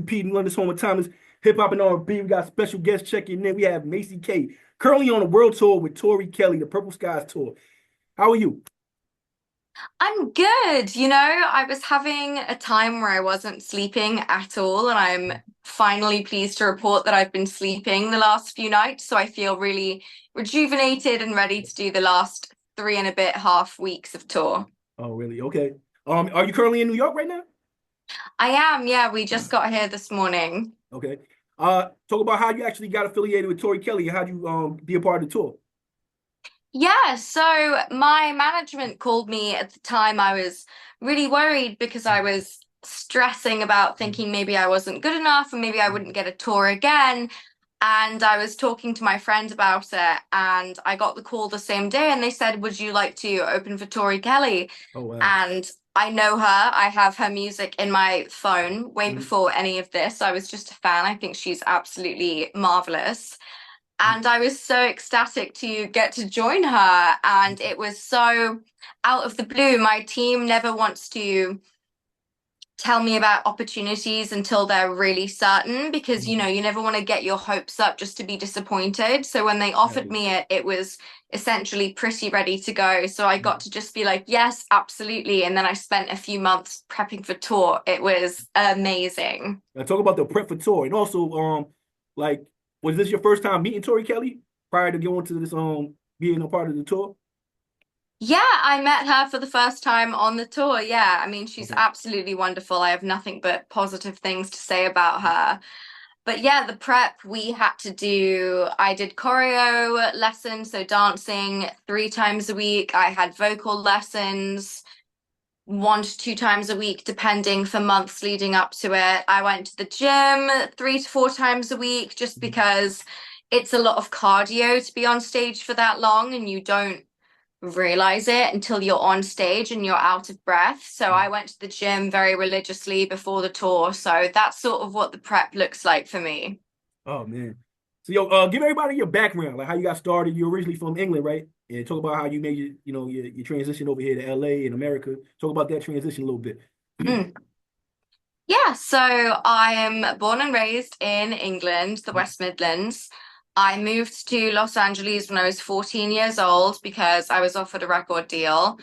Pete and London's home of timeless hip hop and R&B. We got special guests checking in. We have Maisy Kai, currently on a world tour with Tori Kelly, the Purple Skies tour. How are you? I'm good. I was having a time where I wasn't sleeping at all, and I'm finally pleased to report that I've been sleeping the last few nights. So I feel really rejuvenated and ready to do the last three and a bit half weeks of tour. Oh, really? Okay. Are you currently in New York right now? I am, yeah, we just got here this morning. Okay. Talk about how you actually got affiliated with Tori Kelly and how you be a part of the tour. Yeah, so my management called me at the time. I was really worried because I was stressing about thinking maybe I wasn't good enough and maybe I wouldn't get a tour again. And I was talking to my friend about it, and I got the call the same day, and they said, "Would you like to open for Tori Kelly?" Oh wow. And I know her. I have her music in my phone way Mhm. before any of this. I was just a fan. I think she's absolutely marvelous. And I was so ecstatic to get to join her. And it was so out of the blue. My team never wants to tell me about opportunities until they're really certain because Mhm. you never want to get your hopes up just to be disappointed. So when they offered Right. me it was essentially pretty ready to go. So I got Mhm. to just be like, yes, absolutely. And then I spent a few months prepping for tour. It was amazing. Now talk about the prep for tour and also like was this your first time meeting Tori Kelly prior to going to this being a part of the tour? Yeah, I met her for the first time on the tour. Yeah, I mean, she's Okay. absolutely wonderful. I have nothing but positive things to say about her. But yeah, the prep we had to do, I did choreo lessons, so dancing three times a week. I had vocal lessons one to two times a week, depending for months leading up to it. I went to the gym three to four times a week just Mhm. because it's a lot of cardio to be on stage for that long and you don't realize it until you're on stage and you're out of breath. So I went to the gym very religiously before the tour. So that's sort of what the prep looks like for me. Oh man. So yo, give everybody your background, like how you got started. You're originally from England, right? And talk about how you made your transition over here to LA in America. Talk about that transition a little bit. Mm. Yeah, so I am born and raised in England, the West Midlands. I moved to Los Angeles when I was 14 years old because I was offered a record deal.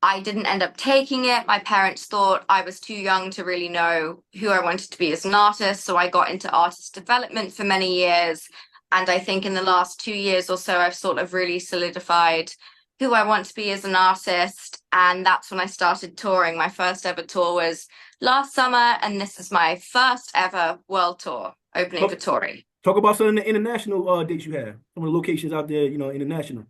I didn't end up taking it. My parents thought I was too young to really know who I wanted to be as an artist. So I got into artist development for many years. And I think in the last 2 years or so, I've sort of really solidified who I want to be as an artist. And that's when I started touring. My first ever tour was last summer. And this is my first ever world tour opening for Talk, Tori. talk about some of the international dates you have. Some of the locations out there, international.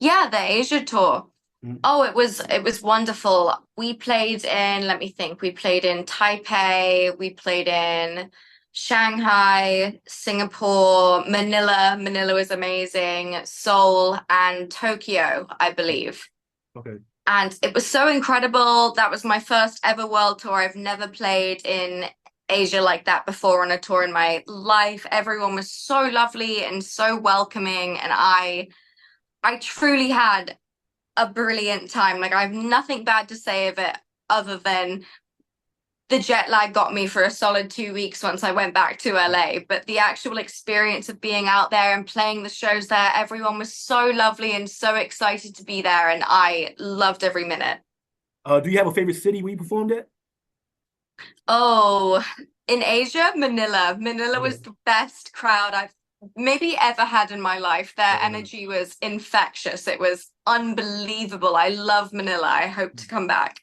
Yeah, the Asia tour. Mhm. Oh, it was wonderful. We played in, let me think, we played in Taipei, we played in Shanghai, Singapore, Manila. Manila was amazing, Seoul and Tokyo, I believe. Okay. And it was so incredible. That was my first ever world tour. I've never played in Asia like that before on a tour in my life. Everyone was so lovely and so welcoming, and I truly had a brilliant time. Like I have nothing bad to say of it other than the jet lag got me for a solid 2 weeks once I went back to LA. But the actual experience of being out there and playing the shows there, everyone was so lovely and so excited to be there, and I loved every minute. Do you have a favorite city where you performed at? Oh, in Asia, Manila. Manila was Okay. the best crowd I've maybe ever had in my life. Their Oh, energy was infectious. It was unbelievable. I love Manila. I hope to come back.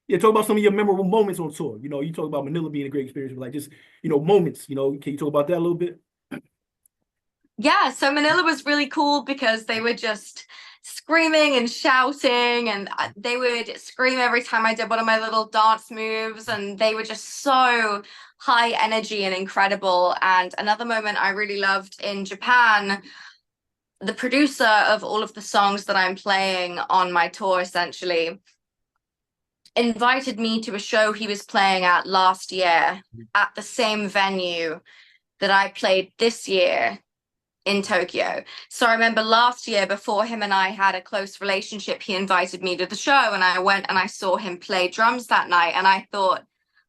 yeah, talk about some of your memorable moments on tour. You talk about Manila being a great experience, but like just, moments, can you talk about that a little bit? Yeah, so Manila was really cool because they were just screaming and shouting, and they would scream every time I did one of my little dance moves, and they were just so high energy and incredible. And another moment I really loved in Japan, the producer of all of the songs that I'm playing on my tour essentially invited me to a show he was playing at last year at the same venue that I played this year in Tokyo. So I remember last year, before him and I had a close relationship, he invited me to the show, and I went and I saw him play drums that night. And I thought,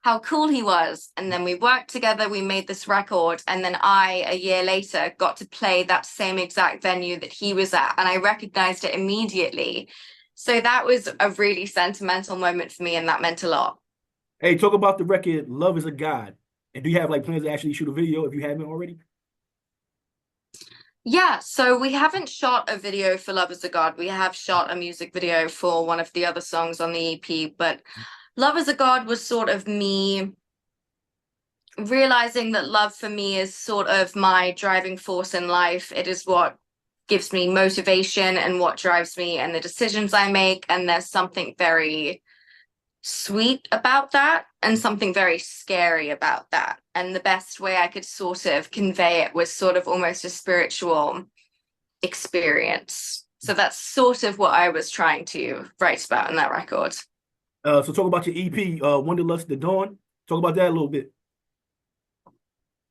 how cool he was. And then we worked together, we made this record, and then I, a year later, got to play that same exact venue that he was at, and I recognized it immediately. So that was a really sentimental moment for me, and that meant a lot. Hey, talk about the record "Love Is a God," and do you have like plans to actually shoot a video if you haven't already? Yeah, so we haven't shot a video for Love is a God. We have shot a music video for one of the other songs on the EP, but Love is a God was sort of me realizing that love for me is sort of my driving force in life. It is what gives me motivation and what drives me and the decisions I make. And there's something very sweet about that and something very scary about that. And the best way I could sort of convey it was sort of almost a spiritual experience. So that's sort of what I was trying to write about in that record. So talk about your EP, Wanderlust the Dawn. Talk about that a little bit.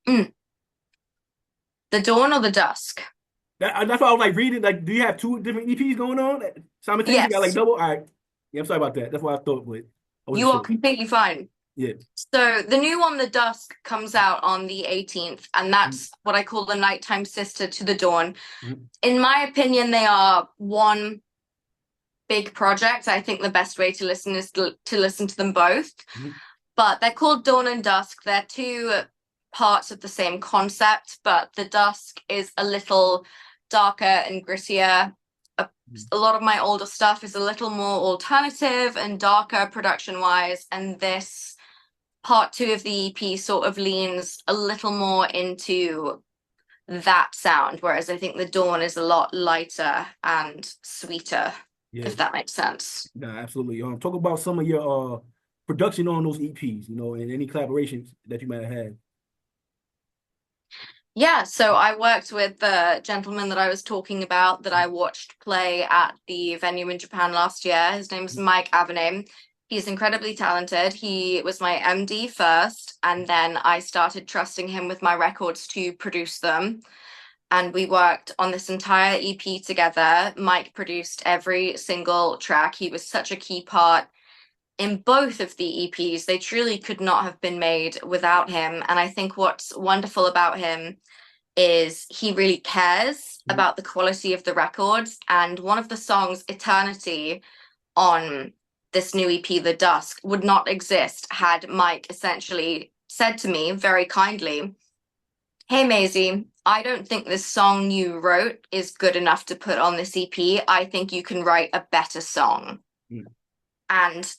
Mm. The dawn or the dusk? That's why I was like reading. Like, do you have two different EPs going on simultaneously? Got like Yes, double. All right. Yeah, I'm sorry about that. That's why I thought, but I wasn't you are sure. completely fine. Yeah. So the new one, The Dusk, comes out on the 18th, and that's what I call the nighttime sister to the dawn. Mm-hmm. In my opinion, they are one big project. I think the best way to listen is to listen to them both. Mm-hmm. But they're called Dawn and Dusk. They're two parts of the same concept, but The Dusk is a little darker and grittier. A lot of my older stuff is a little more alternative and darker production-wise, and this part two of the EP sort of leans a little more into that sound, whereas I think The Dawn is a lot lighter and sweeter, Yeah. if that makes sense. Nah, absolutely. Talk about some of your production on those EPs, and any collaborations that you might have had. Yeah, so I worked with the gentleman that I was talking about that I watched play at the venue in Japan last year. His name's Mike Avename. He's incredibly talented. He was my MD first, and then I started trusting him with my records to produce them. And we worked on this entire EP together. Mike produced every single track. He was such a key part in both of the EPs. They truly could not have been made without him. And I think what's wonderful about him is he really cares about the quality of the records. And one of the songs, Eternity, on this new EP, The Dusk, would not exist had Mike essentially said to me very kindly, "Hey, Maisy, I don't think this song you wrote is good enough to put on this EP. I think you can write a better song." And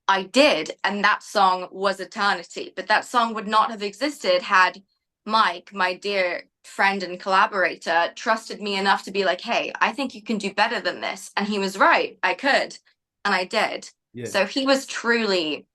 I did, and that song was Eternity. But that song would not have existed had Mike, my dear friend and collaborator, trusted me enough to be like, "Hey, I think you can do better than this." And he was right. I could, and I did. Yeah. So he was truly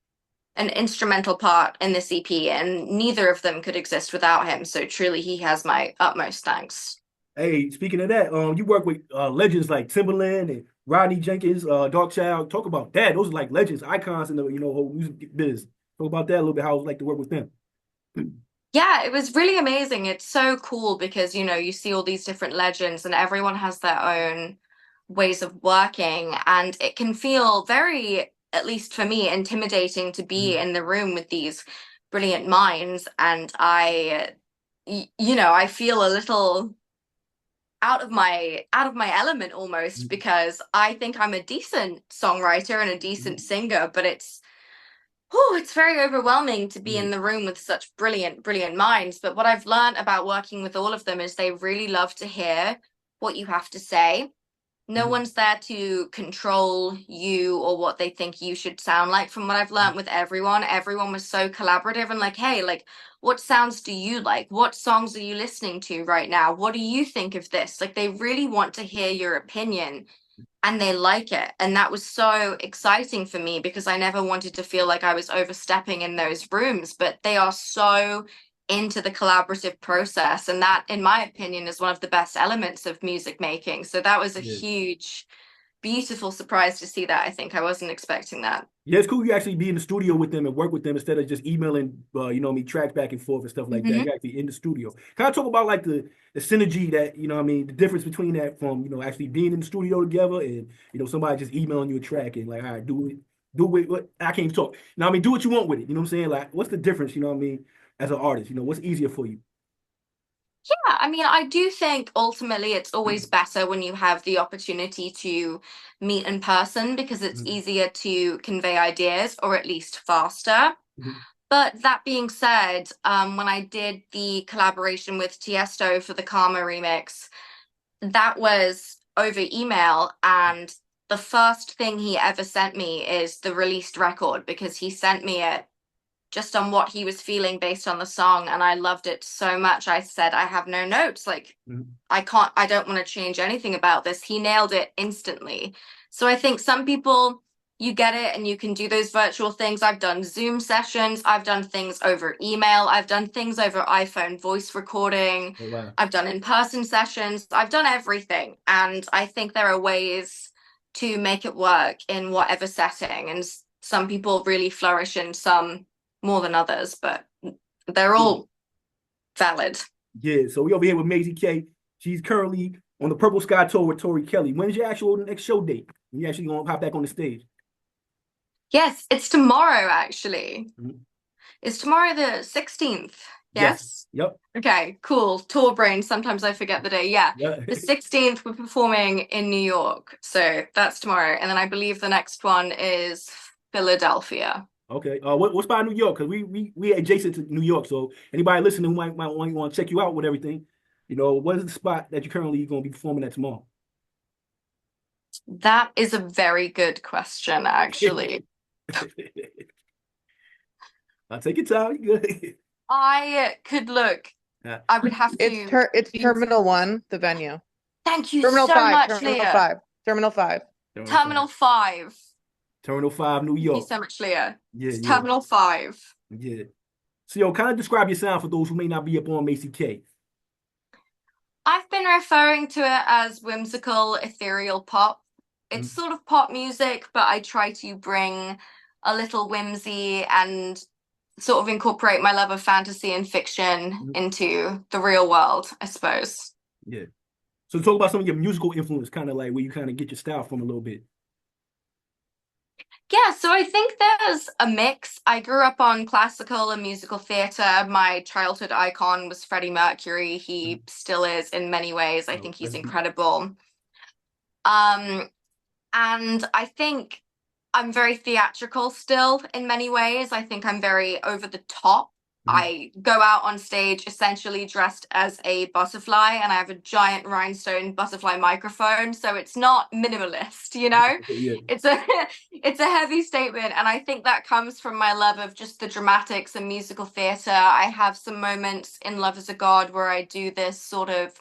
an instrumental part in this EP, and neither of them could exist without him. So truly, he has my utmost thanks. Hey, speaking of that, you work with legends like Timberland and Rodney Jenkins, Darkchild. Talk about that. Those are like legends, icons in the whole music biz. Talk about that a little bit. How it was like to work with them. Yeah, it was really amazing. It's so cool because, you see all these different legends and everyone has their own ways of working. And it can feel very, at least for me, intimidating to be in the room with these brilliant minds. And I feel a little out of my element almost because I think I'm a decent songwriter and a decent singer, but it's very overwhelming to be in the room with such brilliant, brilliant minds. But what I've learned about working with all of them is they really love to hear what you have to say. No one's there to control you or what they think you should sound like. From what I've learned with everyone was so collaborative and like, "Hey, like, what sounds do you like? What songs are you listening to right now? What do you think of this?" Like, they really want to hear your opinion and they like it. And that was so exciting for me because I never wanted to feel like I was overstepping in those rooms, but they are so into the collaborative process. And that, in my opinion, is one of the best elements of music making. So that was a huge, beautiful surprise to see that. I think I wasn't expecting that. Yeah, it's cool you actually be in the studio with them and work with them instead of just emailing, tracks back and forth and stuff like that. You're actually in the studio. Can I talk about like the synergy that, the difference between that from, actually being in the studio together and, somebody just emailing you a track and like, all right, do it. Do what I can't even talk. Now, I mean, do what you want with it. You know what I'm saying? Like, what's the difference? You know what I mean? As an artist, what's easier for you? Yeah, I mean, I do think ultimately it's always better when you have the opportunity to meet in person because it's Mhm. easier to convey ideas or at least faster. Mhm. But that being said, when I did the collaboration with Tiesto for the Karma remix, that was over email, and the first thing he ever sent me is the released record because he sent me it just on what he was feeling based on the song, and I loved it so much. I said, I have no notes, like Mhm. I don't want to change anything about this. He nailed it instantly. So I think some people, you get it and you can do those virtual things. I've done Zoom sessions, I've done things over email, I've done things over iPhone voice recording, Oh, wow. I've done in-person sessions, I've done everything. And I think there are ways to make it work in whatever setting. And some people really flourish in some more than others, but they're Yeah. all valid. Yeah. So we over here with Maisy K. She's currently on the Purple Sky tour with Tori Kelly. When's your actual next show date? When you actually gonna hop back on the stage? Yes, it's tomorrow actually. Mhm. It's tomorrow the 16th. Yes. Yes? Yep. Okay, cool. Tour brain. Sometimes I forget the day. Yeah. Yeah. The 16th, we're performing in New York. So that's tomorrow. And then I believe the next one is Philadelphia. Okay. What spot in New York? Because we adjacent to New York. So anybody listening who might want to check you out with everything, what is the spot that you currently going to be performing at tomorrow? That is a very good question, actually. I'll take your time. You good. I could look. Yeah. I would have to. It's Terminal 1, the venue. Thank you Terminal so 5, much, Terminal Leah. 5, Terminal 5. Terminal Terminal 5. 5. Terminal 5, New Thank you York. so much, Leah. Yeah, It's yeah, Terminal 5. yeah. So, kind of describe your sound for those who may not be up on Maisy K. I've been referring to it as whimsical, ethereal pop. It's Mhm. sort of pop music, but I try to bring a little whimsy and sort of incorporate my love of fantasy and fiction Mhm. into the real world, I suppose. Yeah. So, talk about some of your musical influence, kind of like where you kind of get your style from a little bit. Yeah, so I think there's a mix. I grew up on classical and musical theatre. My childhood icon was Freddie Mercury. Mhm. He still is in many ways. I Oh, think he's incredible. Um, and I think I'm very theatrical still in many ways. I think I'm very over the top. mhm. I go out on stage essentially dressed as a butterfly, and I have a giant rhinestone butterfly microphone, so it's not minimalist, you know? Yeah. It's a it's a heavy statement, and I think that comes from my love of just the dramatics and musical theatre. I have some moments in Love is a God where I do this sort of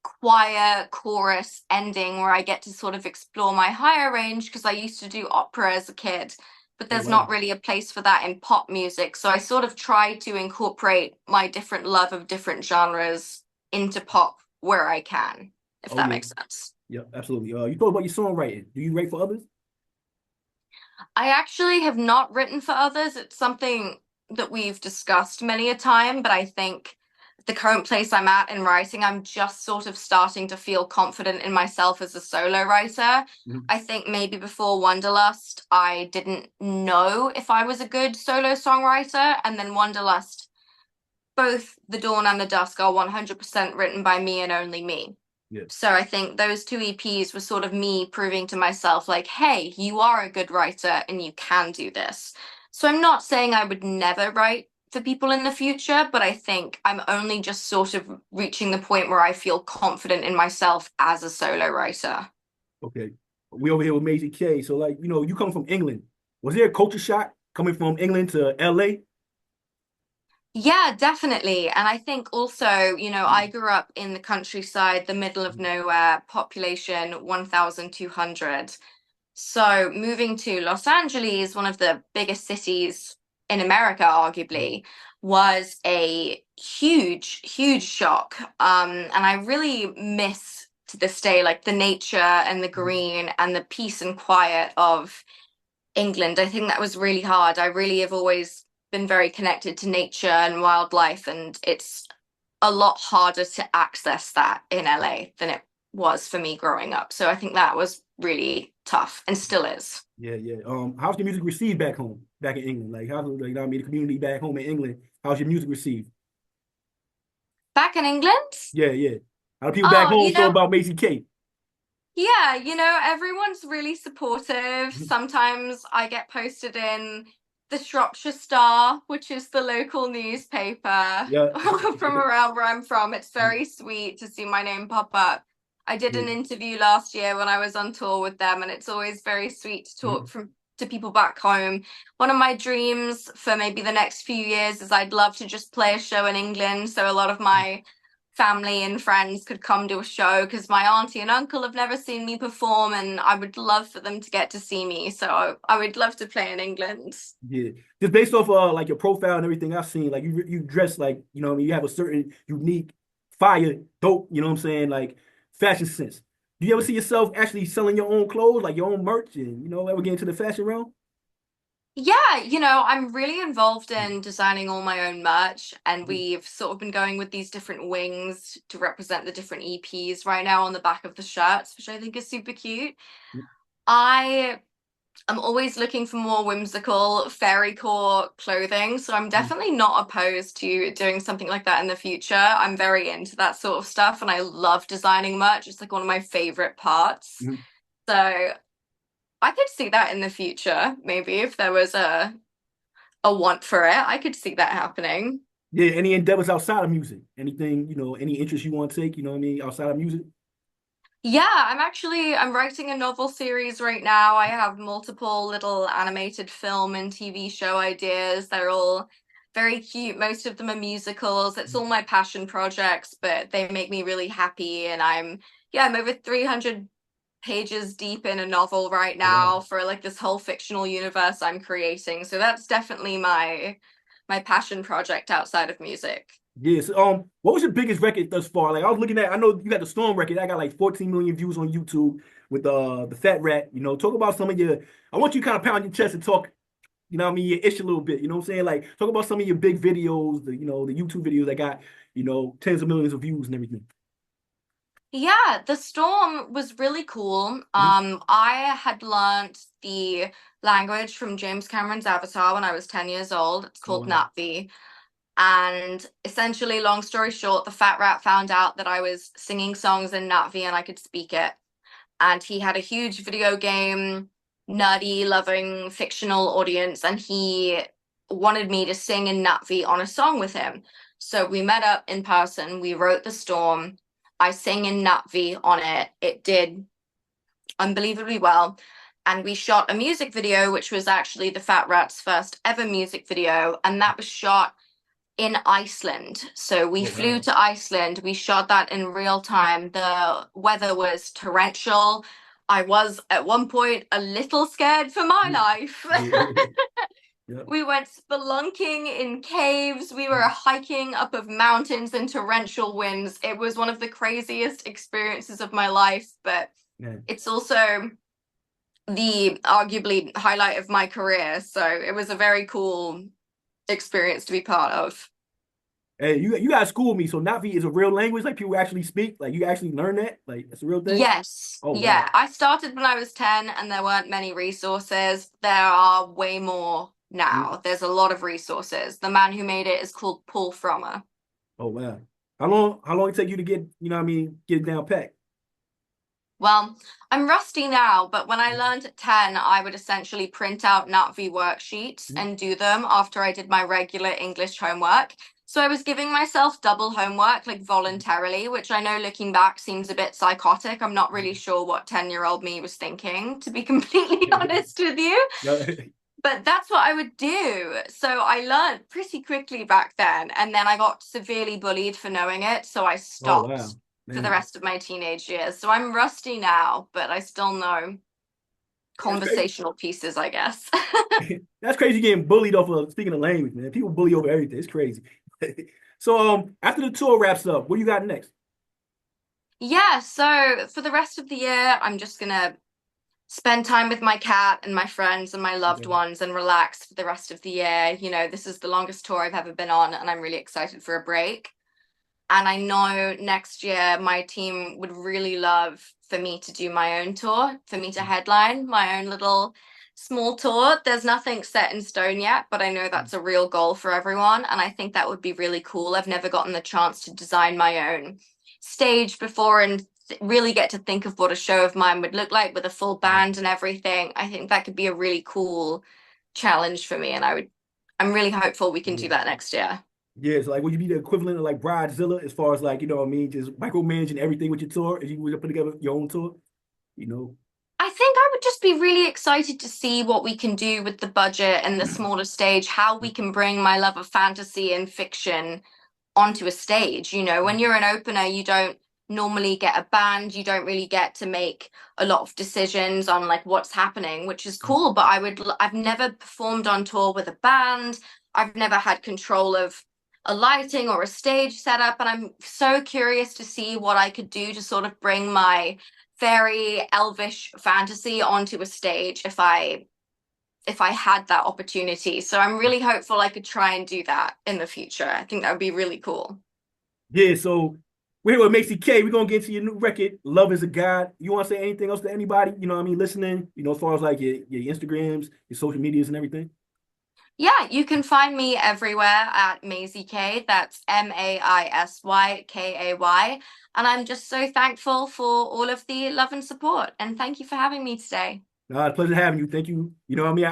choir chorus ending where I get to sort of explore my higher range because I used to do opera as a kid, but Oh, there's wow. not really a place for that in pop music. So I sort of try to incorporate my different love of different genres into pop where I can, if Oh, that yeah. makes sense. Yeah, absolutely. You talk about your songwriting. Do you write for others? I actually have not written for others. It's something that we've discussed many a time, but I think the current place I'm at in writing, I'm just sort of starting to feel confident in myself as a solo writer. Mhm. I think maybe before Wonderlust, I didn't know if I was a good solo songwriter, and then Wonderlust, both The Dawn and The Dusk are 100% written by me and only me. Yeah. So I think those two EPs were sort of me proving to myself, like, hey, you are a good writer and you can do this. So I'm not saying I would never write for people in the future, but I think I'm only just sort of reaching the point where I feel confident in myself as a solo writer. Okay. We over here with Maisy K. So, like, you come from England. Was there a culture shock coming from England to LA? Yeah, definitely. And I think also, I grew up in the countryside, the middle of nowhere, population 1,200. So moving to Los Angeles, one of the biggest cities in America, arguably, was a huge, huge shock. And I really miss to this day, like the nature and the green and the peace and quiet of England. I think that was really hard. I really have always been very connected to nature and wildlife, and it's a lot harder to access that in LA than it was for me growing up. So I think that was really tough and still is. Yeah, yeah. How's the music received back home, back in England? Like, how's like, I mean, the community back home in England? How's your music received? Back in England? Yeah, yeah. How do people back Oh, home feel about Maisy Kai? yeah, everyone's really supportive. Sometimes I get posted in the Shropshire Star, which is the local newspaper Yeah, from around where I'm from. It's very sweet to see my name pop up. I did yeah. an interview last year when I was on tour with them, and it's always very sweet to talk to people back home. One of my dreams for maybe the next few years is I'd love to just play a show in England, so a lot of my family and friends could come to a show, because my auntie and uncle have never seen me perform, and I would love for them to get to see me. So I would love to play in England. Yeah, just based off like your profile and everything I've seen, like you dress like, you know what I mean, you have a certain unique, fire, dope, you know what I'm saying, like fashion sense. Do you ever see yourself actually selling your own clothes, like your own merch, and ever get into the fashion realm? Yeah, I'm really involved in designing all my own merch, and we've sort of been going with these different wings to represent the different EPs right now on the back of the shirts, which I think is super cute. I am always looking for more whimsical fairy core clothing, so I'm definitely not opposed to doing something like that in the future. I'm very into that sort of stuff, and I love designing merch. It's like one of my favorite parts. So I could see that in the future, maybe if there was a want for it, I could see that happening. Yeah, any endeavors outside of music? Anything, any interest you want to take, you know what I mean, outside of music? Yeah, I'm writing a novel series right now. I have multiple little animated film and TV show ideas. They're all very cute. Most of them are musicals. It's all my passion projects, but they make me really happy. And I'm over 300 pages deep in a novel right Oh, wow. now for like this whole fictional universe I'm creating. So that's definitely my passion project outside of music. Yes. What was your biggest record thus far? Like I was looking at, I know you got the Storm record. I got like 14 million views on YouTube with the Fat Rat. Talk about some of your. I want you to kind of pound your chest and talk. What I mean, your ish a little bit. You know what I'm saying? Like talk about some of your big videos. The YouTube videos that got tens of millions of views and everything. Yeah, the Storm was really cool. I had learnt the language from James Cameron's Avatar when I was 10 years old. It's Oh called wow. Natvi. And essentially, long story short, the Fat Rat found out that I was singing songs in Natvi and I could speak it. And he had a huge video game, nerdy, loving, fictional audience, and he wanted me to sing in Natvi on a song with him. So we met up in person, we wrote The Storm. I sang in Natvi on it. It did unbelievably well. And we shot a music video, which was actually the Fat Rat's first ever music video. And that was shot in Iceland. So we flew to Iceland. We shot that in real time. The weather was torrential. I was at one point a little scared for my life. Yep. We went spelunking in caves. We were hiking up of mountains in torrential winds. It was one of the craziest experiences of my life, but it's also the arguably highlight of my career. So it was a very cool experience to be part of. Hey, you gotta school me. So Navi is a real language, like people actually speak, like you actually learn that, like it's a real thing. Yes. Oh Yeah. wow. I started when I was 10 and there weren't many resources. There are way more now. There's a lot of resources. The man who made it is called Paul Frommer. Oh wow. How long it take you to get, what I mean, get it down pat? Well, I'm rusty now, but when I learned at 10, I would essentially print out NatV worksheets and do them after I did my regular English homework. So I was giving myself double homework, like voluntarily, which I know looking back seems a bit psychotic. I'm not really sure what 10-year-old me was thinking, to be completely honest with you. But that's what I would do. So I learned pretty quickly back then. And then I got severely bullied for knowing it. So I stopped. Oh wow. For the rest of my teenage years. So I'm rusty now, but I still know conversational pieces, I guess. That's crazy getting bullied off of speaking of language, man. People bully over everything. It's crazy. So after the tour wraps up, what do you got next? Yeah, so for the rest of the year, I'm just gonna spend time with my cat and my friends and my loved ones and relax for the rest of the year. This is the longest tour I've ever been on, and I'm really excited for a break. And I know next year my team would really love for me to do my own tour, for me to headline my own little small tour. There's nothing set in stone yet, but I know that's a real goal for everyone. And I think that would be really cool. I've never gotten the chance to design my own stage before and really get to think of what a show of mine would look like with a full band and everything. I think that could be a really cool challenge for me. And I'm really hopeful we can do that next year. Yeah, so like, would you be the equivalent of like Bridezilla as far as like, you know what I mean, just micromanaging everything with your tour if you were to put together your own tour, you know? I think I would just be really excited to see what we can do with the budget and the smaller stage, how we can bring my love of fantasy and fiction onto a stage. You know, when you're an opener, you don't normally get a band, you don't really get to make a lot of decisions on like what's happening, which is cool, but I've never performed on tour with a band. I've never had control of a lighting or a stage setup, and I'm so curious to see what I could do to sort of bring my fairy elvish fantasy onto a stage if I had that opportunity. So I'm really hopeful I could try and do that in the future. I think that would be really cool. Yeah, so we're here with Maisy K. We're gonna get into your new record, Love is a God. You want to say anything else to anybody, you know what I mean, listening, you know, as far as like your Instagrams, your social medias and everything? Yeah, you can find me everywhere at Maisy K. That's MAISYKAY. And I'm just so thankful for all of the love and support. And thank you for having me today. Pleasure having you. Thank you. You know what I mean?